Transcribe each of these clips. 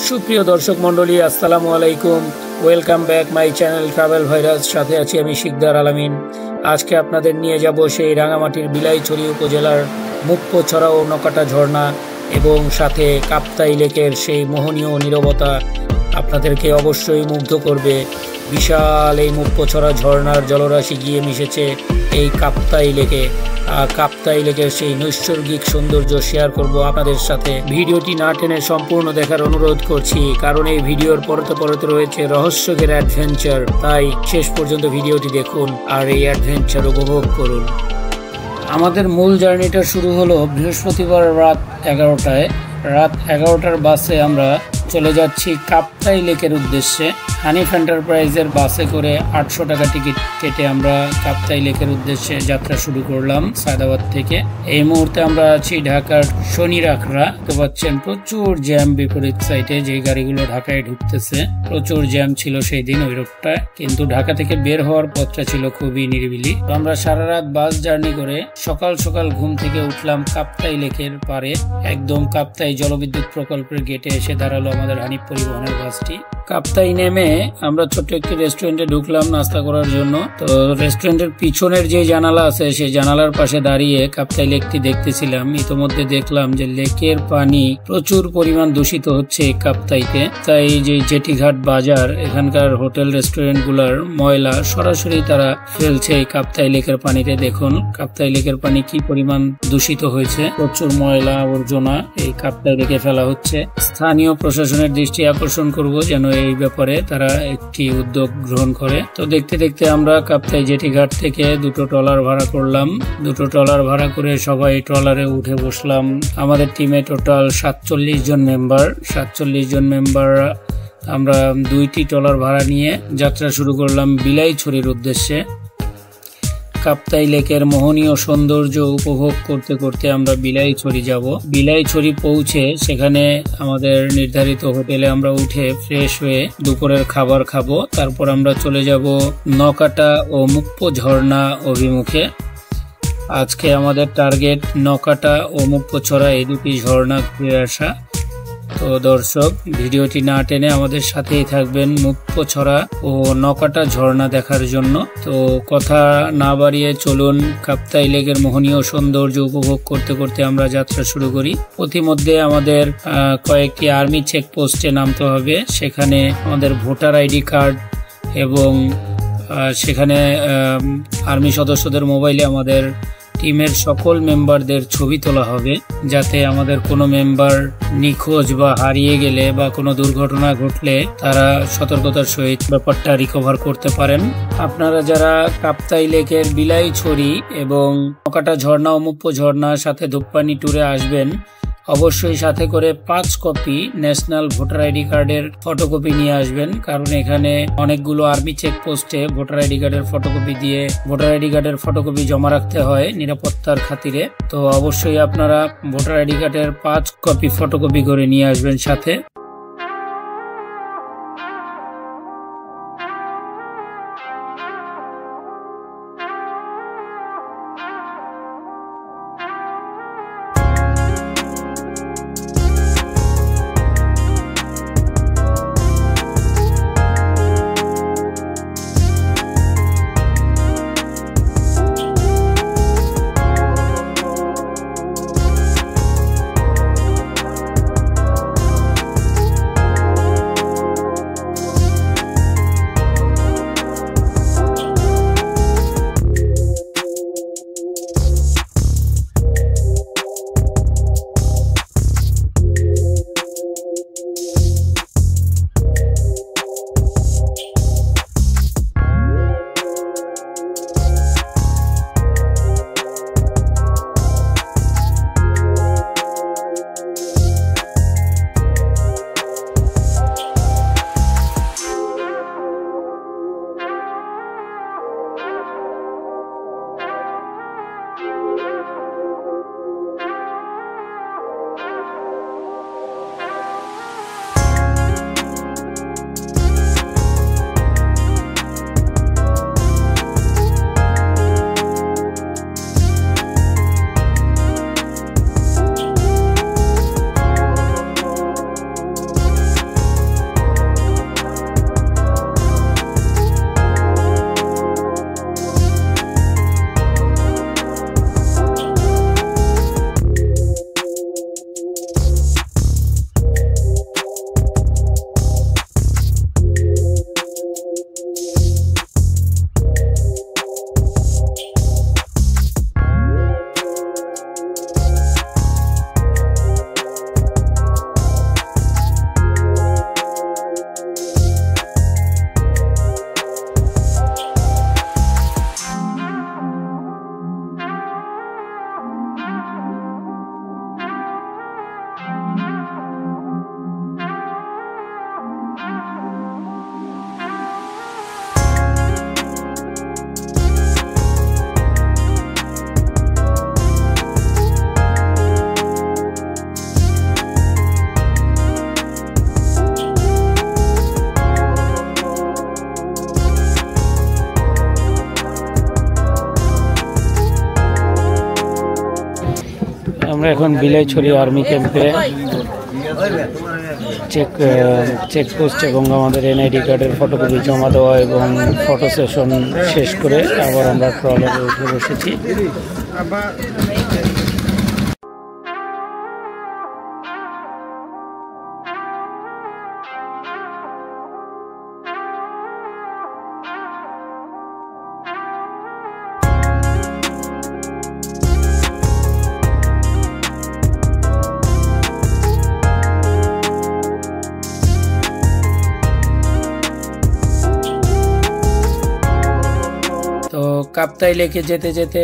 সুপ্রিয় দর্শক মণ্ডলী, আসসালামু আলাইকুম। Welcome back my channel travel virus. সাথে আছি আমি শিকদার আলামিন। আজকে আপনাদের নিয়ে যাব সেই রাঙামাটির বিলাইছড়ি উপজেলার মুক্তছড়া ও নকাটা ঝর্ণা এবং সাথে কাপ্তাই লেকের সেই মোহনীয় নীরবতা আপনাদেরকে অবশ্যই মুগ্ধ করবে। বিশাল এই মুক্তছড়া ঝর্ণার জলরাশি গিয়ে মিশেছে এই কাপ্তাই লেকে। কাপ্তাই লেকের সেই নৈসর্গিক সৌন্দর্য শেয়ার করব আপনাদের সাথে। ভিডিওটি না টেনে সম্পূর্ণ দেখার অনুরোধ করছি, কারণ এই ভিডিওর পরতে পরতে রয়েছে রহস্যের অ্যাডভেঞ্চার। তাই শেষ পর্যন্ত ভিডিওটি দেখুন আর এই অ্যাডভেঞ্চার উপভোগ করুন। আমাদের মূল জার্নিটা শুরু হলো বৃহস্পতিবার রাত 11টায়। রাত 11টার বাসে আমরা চলে যাচ্ছি কাপ্তাই লেকের উদ্দেশ্যে। হানিফ এন্টারপ্রাইজের বাসে করে 800 টাকা টিকিট কেটে আমরা কাপ্তাই লেকের উদ্দেশ্যে যাত্রা শুরু করলাম সায়দাবাদ থেকে। এই মুহূর্তে আমরা আছি ঢাকার শনিরাখড়া। দেখতে পাচ্ছেন প্রচুর জ্যাম বিপরীত সাইডে, যে গাড়িগুলো ঢাকায় ঢুকতেছে। প্রচুর জ্যাম ছিল সেই দিন ওই রোডটা, কিন্তু ঢাকা থেকে বের হওয়ার পথটা ছিল খুবই নিরিবিলি। আমরা সারা রাত বাস জার্নি করে সকাল সকাল ঘুম থেকে উঠলাম কাপ্তাই লেকের পারে। একদম কাপ্তাই জলবিদ্যুৎ প্রকল্পের গেটে এসে দাঁড়ালো আমাদের হানিফ পরিবহনের বাসটি। কাপ্তাই নেমে আমরা ছোট্ট একটি রেস্টুরেন্টে ঢুকলাম নাস্তা করার জন্য। তো রেস্টুরেন্টের পিছনের যে জানালা আছে সেই জানালার পাশে দাঁড়িয়ে কাপ্তাই লেকটি দেখতেছিলাম। ইতোমধ্যে দেখলাম যে লেকের পানি প্রচুর পরিমাণ দূষিত হচ্ছে কাপ্তাইতে। তাই যে জেটিঘাট বাজার, এখানকার হোটেল রেস্টুরেন্ট গুলার ময়লা সরাসরি তারা ফেলছে এই কাপ্তাই লেকের পানিতে। দেখুন কাপ্তাই লেকের পানি কি পরিমাণ দূষিত হয়েছে। প্রচুর ময়লা আবর্জনা এই কাপ্তাই লেকে ফেলা হচ্ছে। স্থানীয় প্রশাসনের দৃষ্টি আকর্ষণ করব যেন এই ব্যাপারে তারা একটি উদ্যোগ গ্রহণ করে। তো দেখতে দেখতে আমরা কাপ্তাই জেটিঘাট থেকে দুটো ট্রলার ভাড়া করলাম। দুটো ট্রলার ভাড়া করে সবাই ট্রলারে উঠে বসলাম। আমাদের টিমে টোটাল 47 জন মেম্বার। 47 জন মেম্বার আমরা দুইটি ট্রলার ভাড়া নিয়ে যাত্রা শুরু করলাম বিলাইছড়ির উদ্দেশ্যে। কাপ্তাই লেকের মোহনীয় সৌন্দর্য উপভোগ করতে করতে আমরা বিলাইছড়ি যাব। বিলাইছড়ি পৌঁছে সেখানে আমাদের নির্ধারিত হোটেলে আমরা উঠে ফ্রেশ হয়ে দুপুরের খাবার খাবো। তারপর আমরা চলে যাব নকাটা ও মুক্তঝর্ণা অভিমুখে। আজকে আমাদের টার্গেট নকাটা ও মুক্তছড়া এই দুটি ঝর্ণা ঘুরে আসা। তো দর্শক, ভিডিওটি না টেনে আমাদের সাথেই থাকবেন মুক্তছড়া ও নকাটা ঝর্ণা দেখার জন্য। তো কথা না বাড়িয়ে চলুন কাপ্তাই লেকের মোহনীয় সৌন্দর্য উপভোগ করতে করতে আমরা যাত্রা শুরু করি। প্রতিমধ্যে আমাদের কয়েকটি আর্মি চেকপোস্টে নামতে হবে। সেখানে আমাদের ভোটার আইডি কার্ড এবং সেখানে আর্মি সদস্যদের মোবাইলে আমাদের টিমের সকল মেম্বারদের ছবি তোলা হবে, যাতে আমাদের কোনো মেম্বার নিখোঁজ বা হারিয়ে গেলে বা কোনো দুর্ঘটনা ঘটলে তারা সতর্কতার সহিত ব্যাপারটা রিকভার করতে পারেন। আপনারা যারা কাপ্তাই লেকের বিলাইছড়ি এবং নকাটা ঝর্ণা ও মুক্তঝর্ণা সাথে ধূপপানি ট্যুরে আসবেন, অবশ্যই সাথে করে 5 কপি ন্যাশনাল ভোটার আইডি কার্ডের ফটোকপি নিয়ে আসবেন, কারণ এখানে অনেকগুলো আর্মি চেকপোস্টে ভোটার আইডি কার্ডের ফটোকপি দিয়ে ভোটার আইডি কার্ডের ফটোকপি জমা রাখতে হয় নিরাপত্তার খাতিরে। তো অবশ্যই আপনারা ভোটার আইডি কার্ডের 5 কপি ফটোকপি করে নিয়ে আসবেন সাথে। আমরা এখন বিলাইছড়ি আর্মি ক্যাম্পে চেকপোস্ট এবং আমাদের এনআইডি কার্ডের ফটোকপি জমা দেওয়া এবং ফটো সেশন শেষ করে আবার আমরা ট্রলারে উঠে বসেছি। তো কাপ্তাই লেকে যেতে যেতে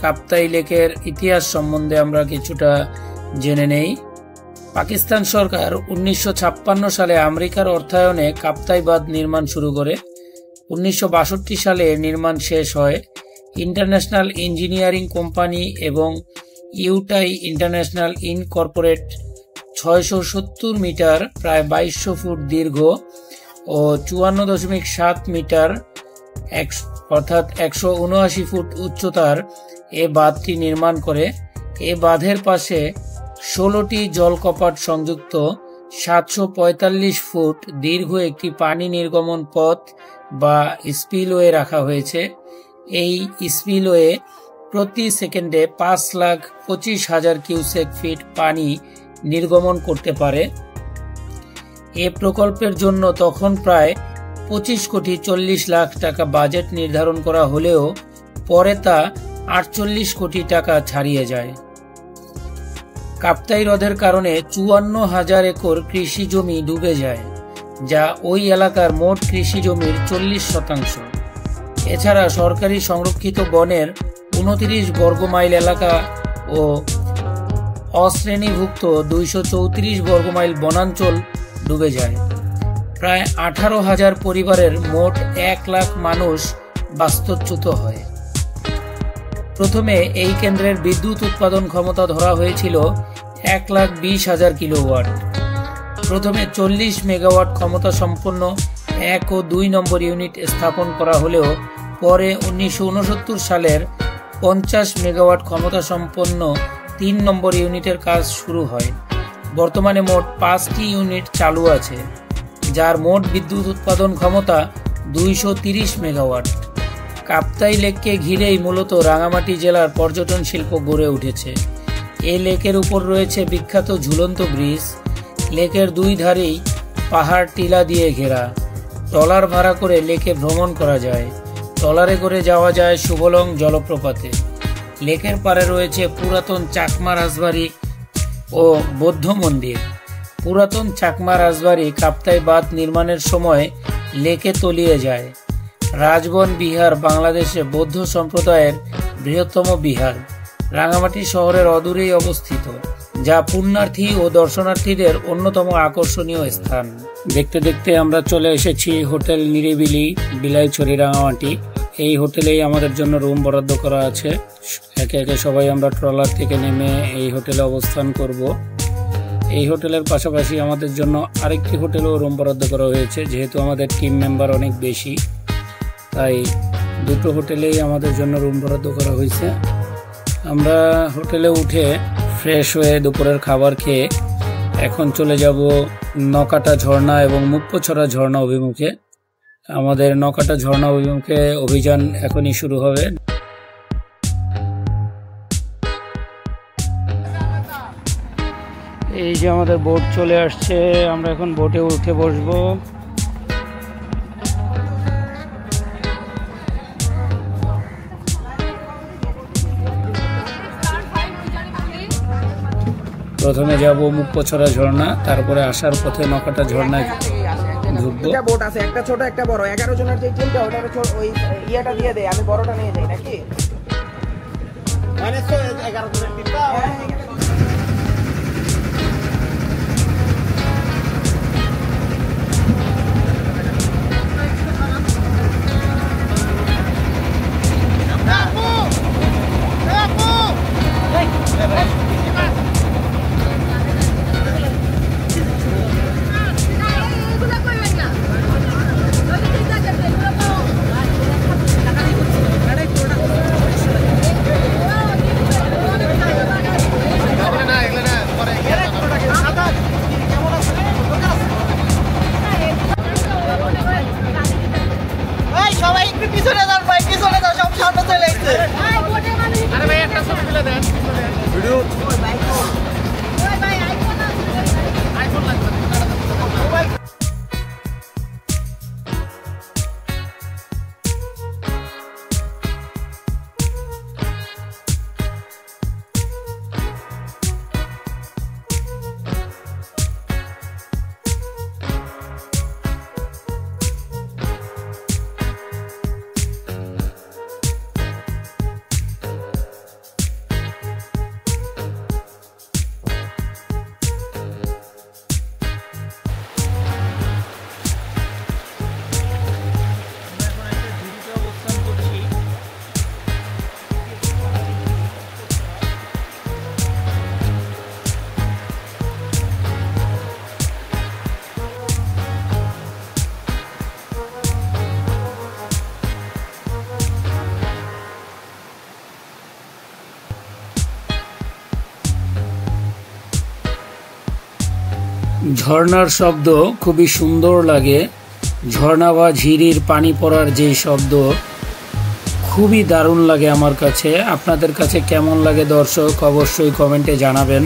কাপ্তাই লেকের ইতিহাস সম্বন্ধে আমরা কিছুটা জেনে নেই। পাকিস্তান সরকার 1956 সালে আমেরিকার অর্থায়নে কাপ্তাই বাঁধ নির্মাণ শুরু করে। 1962 সালে নির্মাণ শেষ হয়। ইন্টারন্যাশনাল ইঞ্জিনিয়ারিং কোম্পানি এবং ইউটাই ইন্টারন্যাশনাল ইনকর্পোরেট 670 মিটার প্রায় 2200 ফুট দীর্ঘ ও 54.7 মিটার অর্থাৎ 179 ফুট উচ্চতার এ বাঁধটি নির্মাণ করে। এ বাঁধের পাশে 16টি জলকপাট সংযুক্ত 745 ফুট দীর্ঘ একটি পানি নির্গমন পথ বা স্পিলওয়ে রাখা হয়েছে। এই স্পিলওয়ে প্রতি সেকেন্ডে 5,25,000 কিউসেক ফিট পানি নির্গমন করতে পারে। এ প্রকল্পের জন্য তখন প্রায় 25,40,00,000 টাকা বাজেট নির্ধারণ করা হলেও পরে তা 48 কোটি টাকা ছাড়িয়ে যায়। কাপ্তাই হ্রদের কারণে 54,000 একর কৃষি জমি ডুবে যায়, যা ওই এলাকার মোট কৃষি জমির 40%। এছাড়া সরকারি সংরক্ষিত বনের 29 বর্গমাইল এলাকা ও অশ্রেণীভুক্ত 234 বর্গমাইল বনাঞ্চল ডুবে যায়। প্রায় 18,000 পরিবারের মোট 1 লাখ মানুষ বাস্তুচ্যুত হয়। প্রথমে এই কেন্দ্রের বিদ্যুৎ উৎপাদন ক্ষমতা ধরা হয়েছিল 1,20,000 কিলোওয়াট। প্রথমে 40 মেগাওয়াট ক্ষমতা সম্পন্ন 1 ও 2 নম্বর ইউনিট স্থাপন করা হলেও পরে 1969 সালের 50 মেগাওয়াট ক্ষমতা সম্পন্ন 3 নম্বর ইউনিটের কাজ শুরু হয়। বর্তমানে মোট 5টি ইউনিট চালু আছে, যার মোট বিদ্যুৎ উৎপাদন ক্ষমতা 230 মেগাওয়াট। কাপ্তাই লেককে ঘিরেই মূলত রাঙামাটি জেলার পর্যটন শিল্প গড়ে উঠেছে। এই লেকের উপর রয়েছে বিখ্যাত ঝুলন্ত ব্রিজ। লেকের দুই ধারেই পাহাড় টিলা দিয়ে ঘেরা। ট্রলার ভাড়া করে লেকে ভ্রমণ করা যায়। ট্রলারে করে যাওয়া যায় শুভলং জলপ্রপাতে। লেকের পারে রয়েছে পুরাতন চাকমা রাজবাড়ি ও বৌদ্ধ মন্দির। পুরাতন চাকমা রাজবাড়ি কাপ্তাই বাঁধ নির্মাণের সময় লেকে তলিয়ে যায়। রাজবন বিহার বাংলাদেশে বৌদ্ধ সম্প্রদায়ের বৃহত্তম বিহার। রাঙামাটি শহরের অদূরেই অবস্থিত, যা পুণ্যার্থী ও দর্শনার্থীদের অন্যতম আকর্ষণীয় স্থান। দেখতে দেখতে আমরা চলে এসেছি হোটেল নিরিবিলি বিলাইছড়ি রাঙামাটি। এই হোটেলেই আমাদের জন্য রুম বরাদ্দ করা আছে। একে একে সবাই আমরা ট্রলার থেকে নেমে এই হোটেলে অবস্থান করব। এই হোটেলের পাশাপাশি আমাদের জন্য আরেকটি হোটেলও রুম বরাদ্দ করা হয়েছে। যেহেতু আমাদের টিম মেম্বার অনেক বেশি, তাই দুটো হোটেলেই আমাদের জন্য রুম বরাদ্দ করা হয়েছে। আমরা হোটেলে উঠে ফ্রেশ হয়ে দুপুরের খাবার খেয়ে এখন চলে যাব নকাটা ঝর্ণা এবং মুপ্পছড়া ঝর্ণা অভিমুখে। আমাদের নকাটা ঝর্ণা অভিমুখে অভিযান এখনই শুরু হবে। এই যে আমাদের বোট চলে আসছে, আমরা এখন বোটে উঠে বসবো। প্রথমে যাব মুপ্পছড়া ঝর্ণা, তারপরে আসার পথে নকাটা ঝর্ণায় ঢুকবো। একটা বোট আছে, একটা ছোট একটা বড়। 11 জনের যে টিমটা ওটার ওই ইয়েটা দিয়ে দেয়, আমি বড়টা নিয়ে যাই নাকি? মানে 11 জনের টিমটা ঝর্ণার শব্দ খুবই সুন্দর লাগে। ঝর্ণা বা ঝিরির পানি পড়ার যে শব্দ খুবই দারুণ লাগে আমার কাছে। আপনাদের কাছে কেমন লাগে দর্শক অবশ্যই কমেন্টে জানাবেন।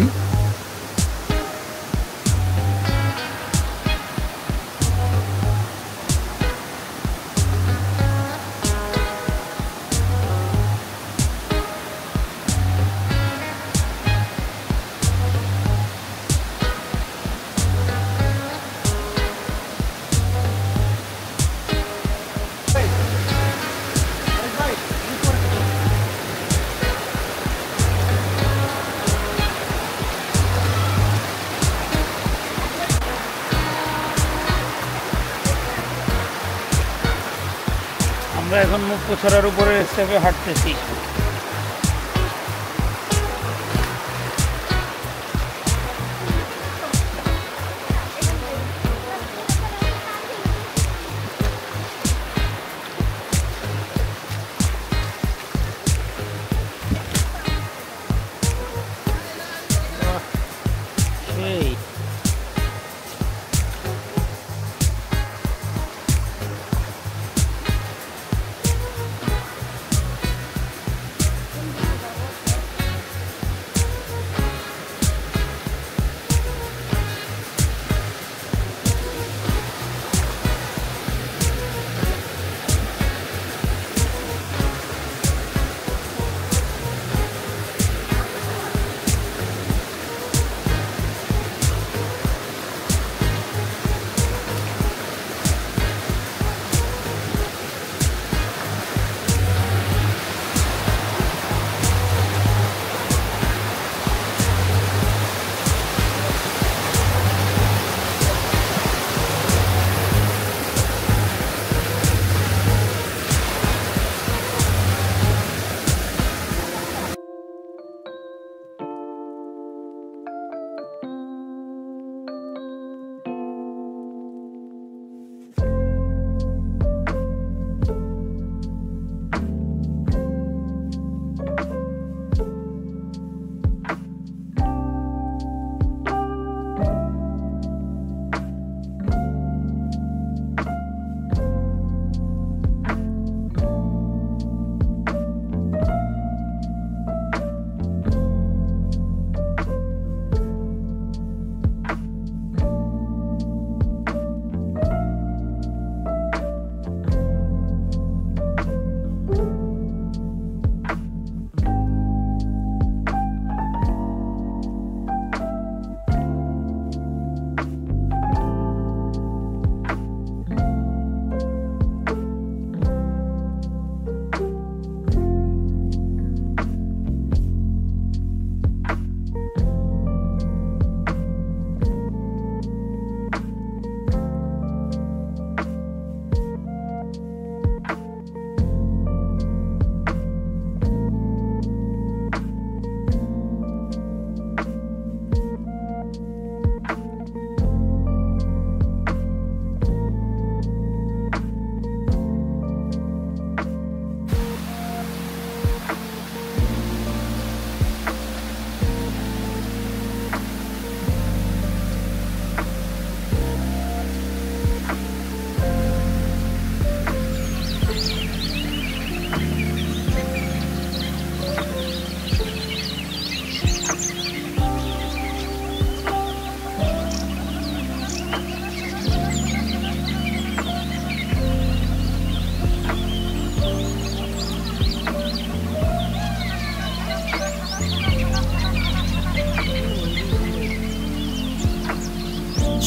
আমরা এখন মুক্তছড়ার উপরে স্টেপে হাঁটতেছি।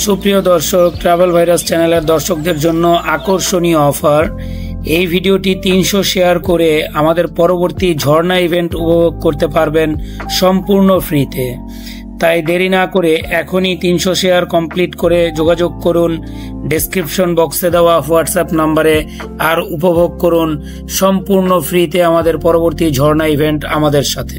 সুপ্রিয় দর্শক, ট্রাভেল ভাইরাস চ্যানেলের দর্শকদের জন্য আকর্ষণীয় অফার। এই ভিডিওটি 300 শেয়ার করে আমাদের পরবর্তী ঝর্ণা ইভেন্ট উপভোগ করতে পারবেন সম্পূর্ণ ফ্রিতে। তাই দেরি না করে এখনই 300 শেয়ার কমপ্লিট করে যোগাযোগ করুন ডেসক্রিপশন বক্সে দেওয়া হোয়াটসঅ্যাপ নম্বরে, আর উপভোগ করুন সম্পূর্ণ ফ্রিতে আমাদের পরবর্তী ঝর্ণা ইভেন্ট আমাদের সাথে।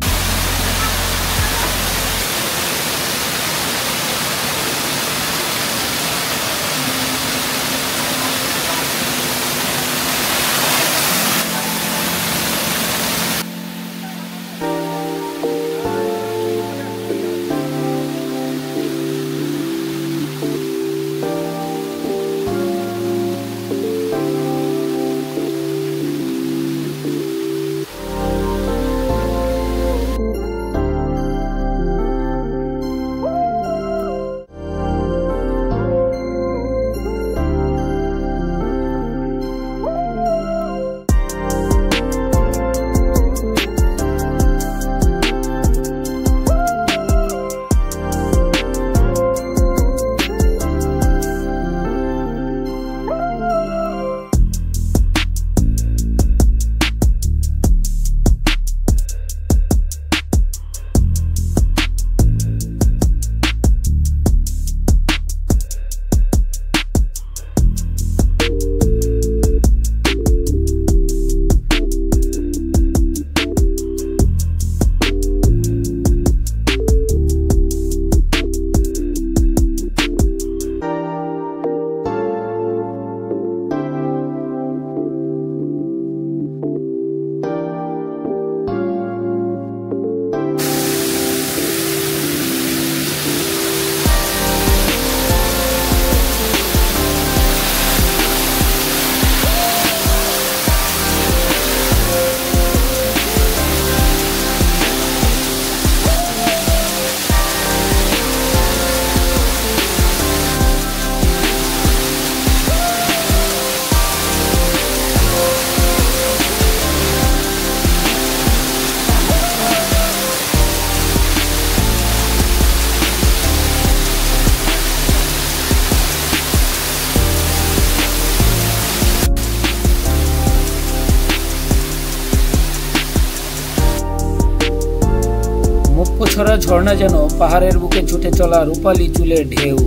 ঝর্ণা যেন পাহাড়ের বুকে ছুটে চলা রূপালী চুলের ঢেউ,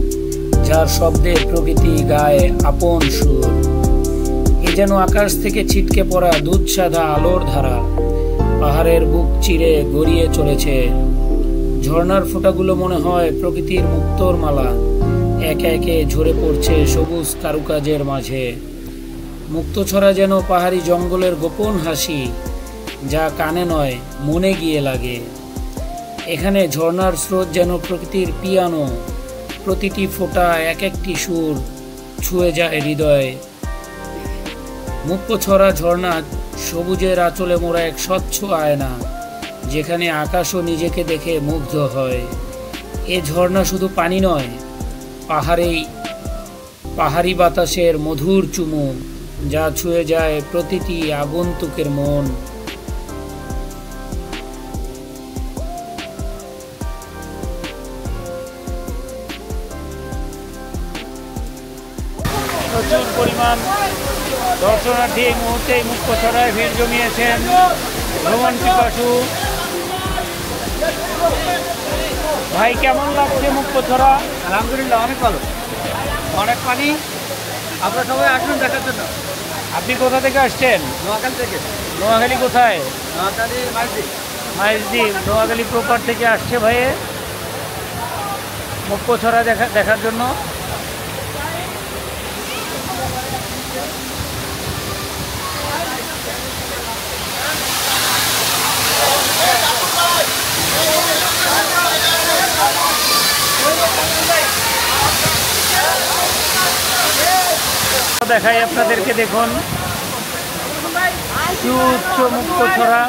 যার শব্দে প্রকৃতি গায়ে আপন সুর। এ যেন আকাশ থেকে ছিটকে পড়া দুধ সাদা আলোর ধারা, পাহাড়ের বুক চিরে গড়িয়ে চলেছে। ঝর্ণার ফোঁটাগুলো মনে হয় প্রকৃতির মুক্তোর মালা, একে একে ঝরে পড়ছে সবুজ কারুকাজের মাঝে। মুক্তছড়া যেন পাহাড়ি জঙ্গলের গোপন হাসি, যা কানে নয় মনে গিয়ে লাগে। এখানে ঝর্ণার স্রোত যেন প্রকৃতির পিয়ানো, প্রতিটি ফোঁটা এক একটি সুর ছুঁয়ে যায় হৃদয়ে। মুক্তছড়া ঝর্ণা সবুজের আঁচলে মোড়া এক স্বচ্ছ আয়না, যেখানে আকাশও নিজেকে দেখে মুগ্ধ হয়। এ ঝর্ণা শুধু পানি নয়, পাহাড়ি বাতাসের মধুর চুমু, যা ছুঁয়ে যায় প্রতিটি আগন্তুকের মন। প্রচুর পরিমাণ দর্শনার্থী এই মুহূর্তে মুক্তছড়ায় ভিড় জমিয়েছেন। ভ্রমণ পিপাসু ভাই, কেমন লাগছে মুক্তছড়া? আলহামদুলিল্লাহ, অনেক ভালো, অনেক পানি। আপনারা সবাই আসুন দেখার জন্য। আপনি কোথা থেকে আসছেন? নোয়াখালী থেকে। নোয়াখালী কোথায়? নোয়াখালী মাইজদ্বীপ। নোয়াখালী প্রপার থেকে আসছে ভাইয়ে মুক্তছড়া দেখার জন্য। দেখাই আপনাদেরকে, দেখুন সুউচ্চ মুক্তছড়া।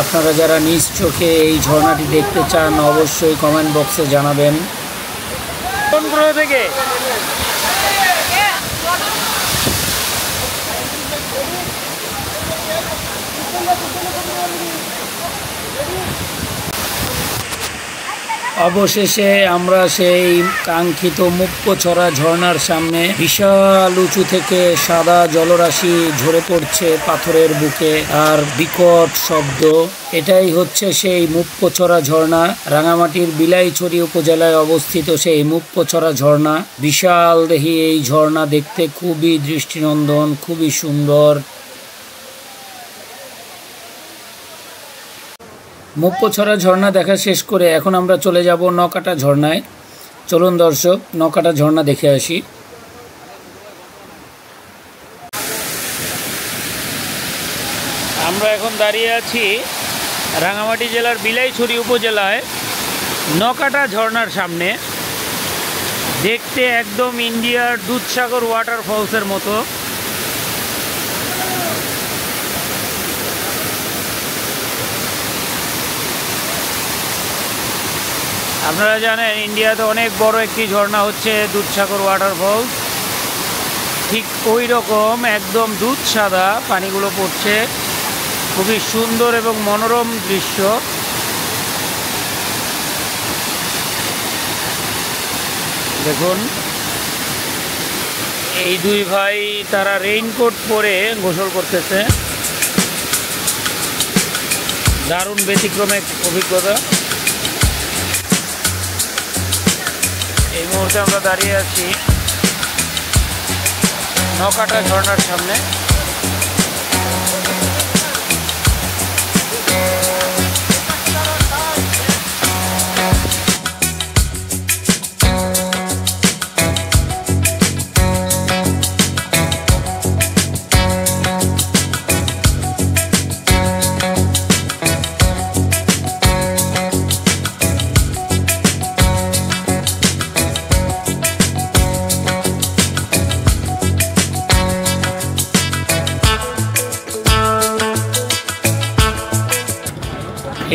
আপনারা যারা নিজ চোখে এই ঝর্ণাটি দেখতে চান, অবশ্যই কমেন্ট বক্সে জানাবেন। কোন গ্রহ থেকে? অবশেষে আমরা সেই কাঙ্ক্ষিত মুক্তছড়া ঝর্ণার সামনে। বিশাল উঁচু থেকে সাদা জলরাশি ঝরে পড়ছে পাথরের বুকে, আর বিকট শব্দ। এটাই হচ্ছে সেই মুক্তছড়া ঝর্ণা, রাঙামাটির বিলাইছড়ি উপজেলায় অবস্থিত সেই মুক্তছড়া ঝর্ণা। বিশাল দেহি এই ঝর্ণা, দেখতে খুবই দৃষ্টিনন্দন, খুবই সুন্দর। মুক্তছড়া ঝর্ণা দেখা শেষ করে এখন আমরা চলে যাব নকাটা ঝর্ণায়। চলুন দর্শক, নকাটা ঝর্ণা দেখে আসি। আমরা এখন দাঁড়িয়ে আছি রাঙামাটি জেলার বিলাইছড়ি উপজেলায় নকাটা ঝর্ণার সামনে। দেখতে একদম ইন্ডিয়ার দুধসাগর ওয়াটারফলসের মতো। আপনারা জানেন ইন্ডিয়াতে অনেক বড় একটি ঝর্ণা হচ্ছে দুধসাগর ওয়াটারফলস। ঠিক ওই রকম একদম দুধ সাদা পানিগুলো পড়ছে, খুবই সুন্দর এবং মনোরম দৃশ্য। দেখুন এই দুই ভাই, তারা রেইনকোট পরে গোসল করতেছে। দারুণ ব্যতিক্রমে অভিজ্ঞতা। এই মুহূর্তে আমরা দাঁড়িয়ে আছি নকাটা ঝর্ণার সামনে।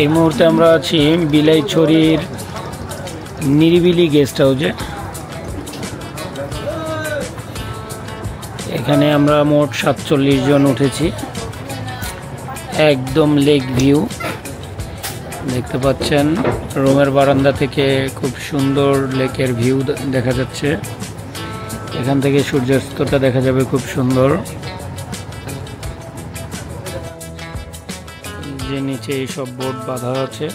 এই মুহূর্তে আমরা আছি বিলাইছড়ির নিরিবিলি গেস্ট হাউসে। এখানে আমরা মোট 47 জন উঠেছি। একদম লেক ভিউ দেখতে পাচ্ছেন। রুমের বারান্দা থেকে খুব সুন্দর লেকের ভিউ দেখা যাচ্ছে। এখান থেকে সূর্যাস্তটা দেখা যাবে খুব সুন্দর। যে নিচে এইসব বোট বাঁধা আছে।